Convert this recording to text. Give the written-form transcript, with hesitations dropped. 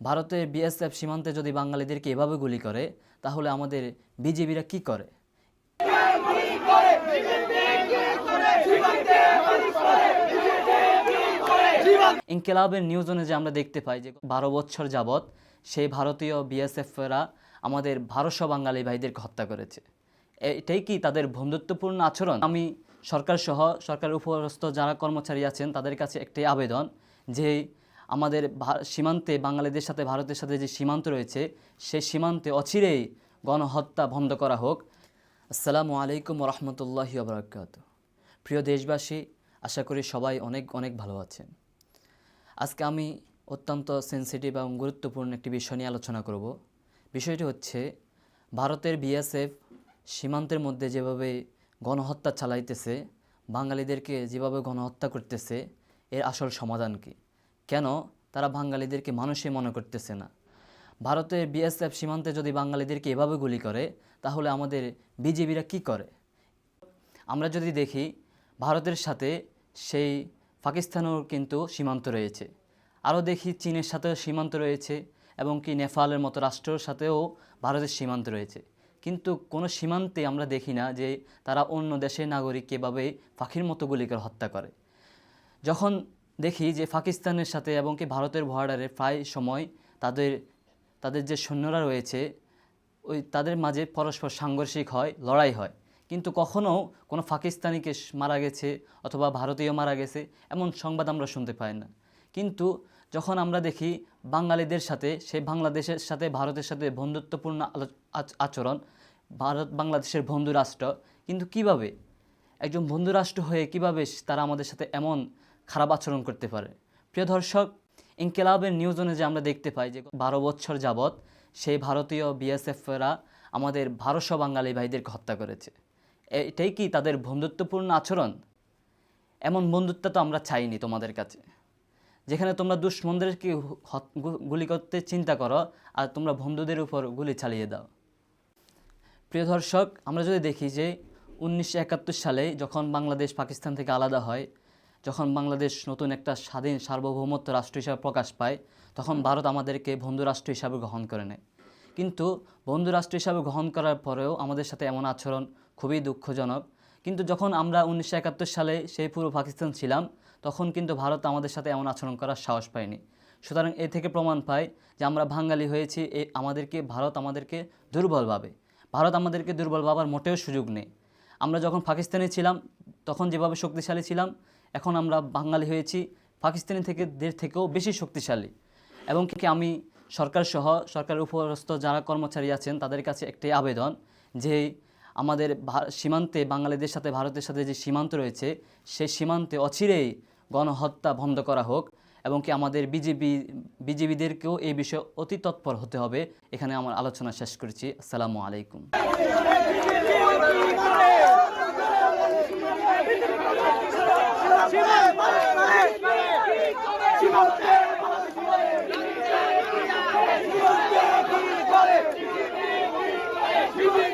ভারতের বিএসএফ সীমান্তে যদি বাঙালিদেরকে এভাবে গুলি করে তাহলে আমাদের বিজিবিরা কি করে? ইনকিলাবের নিউজনে যে আমরা দেখতে পাই যে 12 বছর যাবৎ সেই ভারতীয় বিএসএফরা আমাদের ভারতীয় বাঙালি ভাইদেরকে হত্যা করেছে। এটাই কি তাদের বন্ধুত্বপূর্ণ আচরণ? আমি সরকার সহ সরকারের উপরস্থ যারা কর্মচারী আছেন তাদের কাছে একটি আবেদন যে আমাদের সীমান্তে বাঙালিদের সাথে ভারতের সাথে যে সীমান্ত রয়েছে সেই সীমান্তে অচিরেই গণহত্যা বন্ধ করা হোক। আসসালামু আলাইকুম ওয়া রাহমাতুল্লাহি ওয়া বারাকাতুহু। প্রিয় দেশবাসী, আশা করি সবাই অনেক অনেক ভালো আছেন। আজকে আমি অত্যন্ত সেনসিটিভ এবং গুরুত্বপূর্ণ একটি বিষয় নিয়ে আলোচনা করব। বিষয়টি হচ্ছে ভারতের বিএসএফ সীমান্তের মধ্যে যেভাবে গণহত্যা চালাইতেছে, বাঙালিদেরকে যেভাবে গণহত্যা করতেছে, এর আসল সমাধান কী? কেন তারা বাঙালিদেরকে মানুষই মনে করতেছে না? ভারতের বিএসএফ সীমান্তে যদি বাঙালিদেরকে এভাবে গুলি করে তাহলে আমাদের বিজিবিরা কি করে? আমরা যদি দেখি ভারতের সাথে সেই পাকিস্তানেও কিন্তু সীমান্ত রয়েছে, আরও দেখি চীনের সাথেও সীমান্ত রয়েছে এবং কি নেপালের মতো রাষ্ট্রের সাথেও ভারতের সীমান্ত রয়েছে। কিন্তু কোনো সীমান্তে আমরা দেখি না যে তারা অন্য দেশের নাগরিককে এভাবে পাখির মতো গুলি করে হত্যা করে। যখন দেখি যে পাকিস্তানের সাথে এবং কি ভারতের বর্ডারে প্রায় সময় তাদের যে সৈন্যরা রয়েছে তাদের মাঝে পরস্পর সাংঘর্ষিক হয়, লড়াই হয়, কিন্তু কখনও কোনো পাকিস্তানিকে মারা গেছে অথবা ভারতীয় মারা গেছে এমন সংবাদ আমরা শুনতে পাই না। কিন্তু যখন আমরা দেখি বাঙালিদের সাথে সেই বাংলাদেশের সাথে ভারতের সাথে বন্ধুত্বপূর্ণ আচরণ, ভারত বাংলাদেশের বন্ধু রাষ্ট্র, কিন্তু কিভাবে একজন বন্ধু রাষ্ট্র হয়ে কিভাবে তারা আমাদের সাথে এমন খারাপ আচরণ করতে পারে? প্রিয় দর্শক, ইনকিলাবের নিউজনে যে আমরা দেখতে পাই যে 12 বছর যাবৎ সেই ভারতীয় বিএসএফরা আমাদের ভারতীয় বাঙালি ভাইদেরকে হত্যা করেছে। এটাই কি তাদের বন্ধুত্বপূর্ণ আচরণ? এমন বন্ধুত্ব তো আমরা চাইনি তোমাদের কাছে, যেখানে তোমরা দুশ্মনদেরকে গুলি করতে চিন্তা করো আর তোমরা বন্ধুদের উপর গুলি চালিয়ে দাও। প্রিয় দর্শক, আমরা যদি দেখি যে 1971 সালে যখন বাংলাদেশ পাকিস্তান থেকে আলাদা হয়, যখন বাংলাদেশ নতুন একটা স্বাধীন সার্বভৌমত্ব রাষ্ট্র হিসাবে প্রকাশ পায়, তখন ভারত আমাদেরকে বন্ধু রাষ্ট্র হিসাবে গ্রহণ করে নেয়। কিন্তু বন্ধু রাষ্ট্র হিসাবে গ্রহণ করার পরেও আমাদের সাথে এমন আচরণ খুবই দুঃখজনক। কিন্তু যখন আমরা 1971 সালে সেই পূর্ব পাকিস্তান ছিলাম, তখন কিন্তু ভারত আমাদের সাথে এমন আচরণ করার সাহস পায়নি। সুতরাং এ থেকে প্রমাণ পায় যে আমরা বাঙালি হয়েছি, ভারত আমাদেরকে দুর্বল ভাবে। ভারত আমাদেরকে দুর্বল ভাবার মোটেও সুযোগ নেই। আমরা যখন পাকিস্তানে ছিলাম তখন যেভাবে শক্তিশালী ছিলাম, এখন আমরা বাঙালি হয়েছি পাকিস্তানি থেকেও বেশি শক্তিশালী। এবং কি আমি সরকার সহ সরকারের উপরস্থ যারা কর্মচারী আছেন তাদের কাছে একটি আবেদন যে আমাদের সীমান্তে বাঙালিদের সাথে ভারতের সাথে যে সীমান্ত রয়েছে সেই সীমান্তে অচিরেই গণহত্যা বন্ধ করা হোক এবং কি আমাদের বিজিবিদেরকেও এই বিষয়ে অতি তৎপর হতে হবে। এখানে আমার আলোচনা শেষ করছি। আসসালামু আলাইকুম।